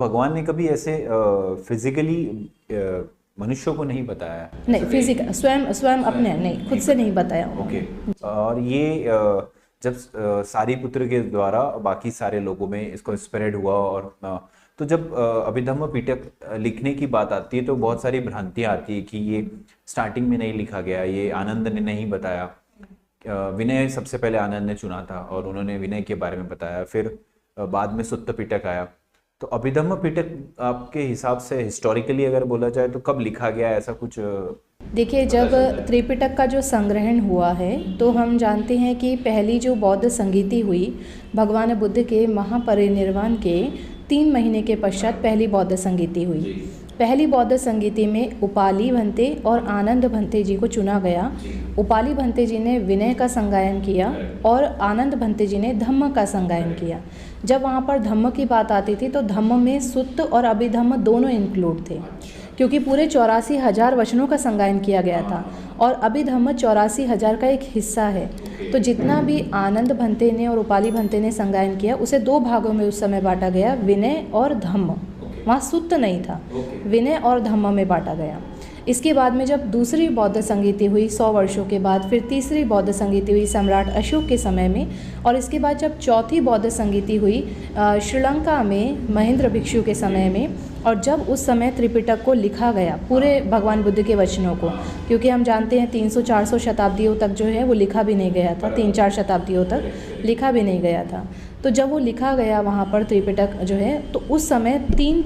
भगवान ने कभी ऐसे फिजिकली मनुष्यों को नहीं बताया? नहीं, फिजिकल स्वयं स्वयं अपने नहीं, खुद से नहीं बताया। ओके। और ये जब सारिपुत्र के द्वारा बाकी सारे लोगों में इसको स्प्रेड हुआ और तो जब अभिधम्म पिटक लिखने की बात आती है तो बहुत सारी भ्रांतियां आती है कि ये स्टार्टिंग में नहीं लिखा गया, ये आनंद ने नहीं बताया। विनय सबसे पहले आनंद ने चुना था और उन्होंने विनय के बारे में बताया, फिर बाद में सुत्त पिटक आया। तो अभिधम्म पिटक आपके हिसाब से हिस्टोरिकली अगर बोला जाए तो कब लिखा गया, ऐसा कुछ? देखिए, जब त्रिपिटक का जो संग्रहण हुआ है तो हम जानते हैं कि पहली जो बौद्ध संगीति हुई भगवान बुद्ध के महापरिनिर्वाण के 3 महीने के पश्चात पहली बौद्ध संगीति हुई। पहली बौद्ध संगीति में उपाली भंते और आनंद भंते जी को चुना गया। उपाली भंते जी ने विनय का संगायन किया और आनंद भंते जी ने धम्म का संगायन किया। जब वहाँ पर धम्म की बात आती थी तो धम्म में सुत्त और अभिधम्म दोनों इंक्लूड थे, क्योंकि पूरे 84,000 वचनों का संगायन किया गया था और अभिधम्म 84,000 का एक हिस्सा है। तो जितना भी आनंद भंते ने और उपाली भंते ने संगायन किया उसे 2 भागों में उस समय बांटा गया, विनय और धम्म। वहाँ सुत्त नहीं था, विनय और धम्म में बांटा गया। इसके बाद में जब दूसरी बौद्ध संगीति हुई 100 वर्षों के बाद, फिर तीसरी बौद्ध संगीति हुई सम्राट अशोक के समय में, और इसके बाद जब चौथी बौद्ध संगीति हुई श्रीलंका में महेंद्र भिक्षु के समय में, और जब उस समय त्रिपिटक को लिखा गया पूरे भगवान बुद्ध के वचनों को, क्योंकि हम जानते हैं 300-400 शताब्दियों तक जो है वो लिखा भी नहीं गया था, 3-4 शताब्दियों तक लिखा भी नहीं गया था। तो जब वो लिखा गया वहाँ पर त्रिपिटक जो है, तो उस समय 3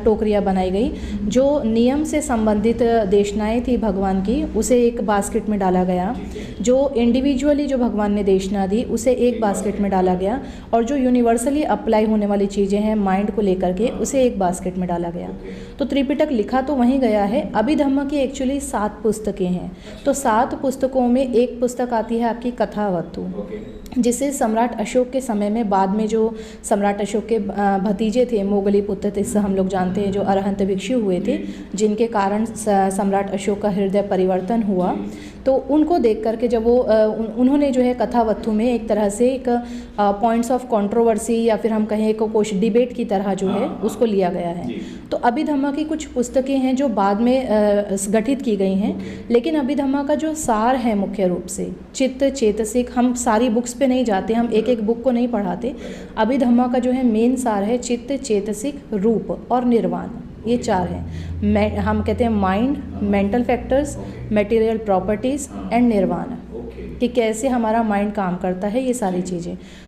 टोकरियाँ बनाई गई। जो नियम से संबंधित देशनाएं थी भगवान की उसे एक बास्केट में डाला गया, जो इंडिविजुअली जो भगवान ने देशना दी उसे एक बास्केट में डाला गया, और जो यूनिवर्सली अप्लाई होने वाली चीज़ें हैं माइंड को लेकर के उसे एक बास्केट में डाला गया। तो त्रिपिटक लिखा तो वहीं गया है। अभिधम्म की एक्चुअली 7 पुस्तकें हैं। तो 7 पुस्तकों में एक पुस्तक आती है आपकी कथावस्तु, जिसे सम्राट अशोक के समय में, बाद में जो सम्राट अशोक के भतीजे थे मोगली पुत्र तिस्स, हम लोग जानते हैं, जो अरहंत भिक्षु हुए थे, जिनके कारण सम्राट अशोक का हृदय परिवर्तन हुआ। तो उनको देख करके जब वो उन्होंने जो है कथावस्तु में एक तरह से एक पॉइंट्स ऑफ कंट्रोवर्सी या फिर हम कहें कुछ डिबेट की तरह जो है उसको लिया गया है। तो अभिधम्म की कुछ पुस्तकें हैं जो बाद में गठित की गई हैं, लेकिन अभिधम्म का जो सार है मुख्य रूप से चित्त चेतसिक, हम सारी बुक्स पे नहीं जाते, हम एक एक बुक को नहीं पढ़ाते। अभिधम्म का जो है मेन सार है चित्त चेतसिक रूप और निर्वाण, ये 4 हैं। हम कहते हैं mind, mental factors, material properties and निर्वाण, कि कैसे हमारा माइंड काम करता है, ये सारी चीज़ें।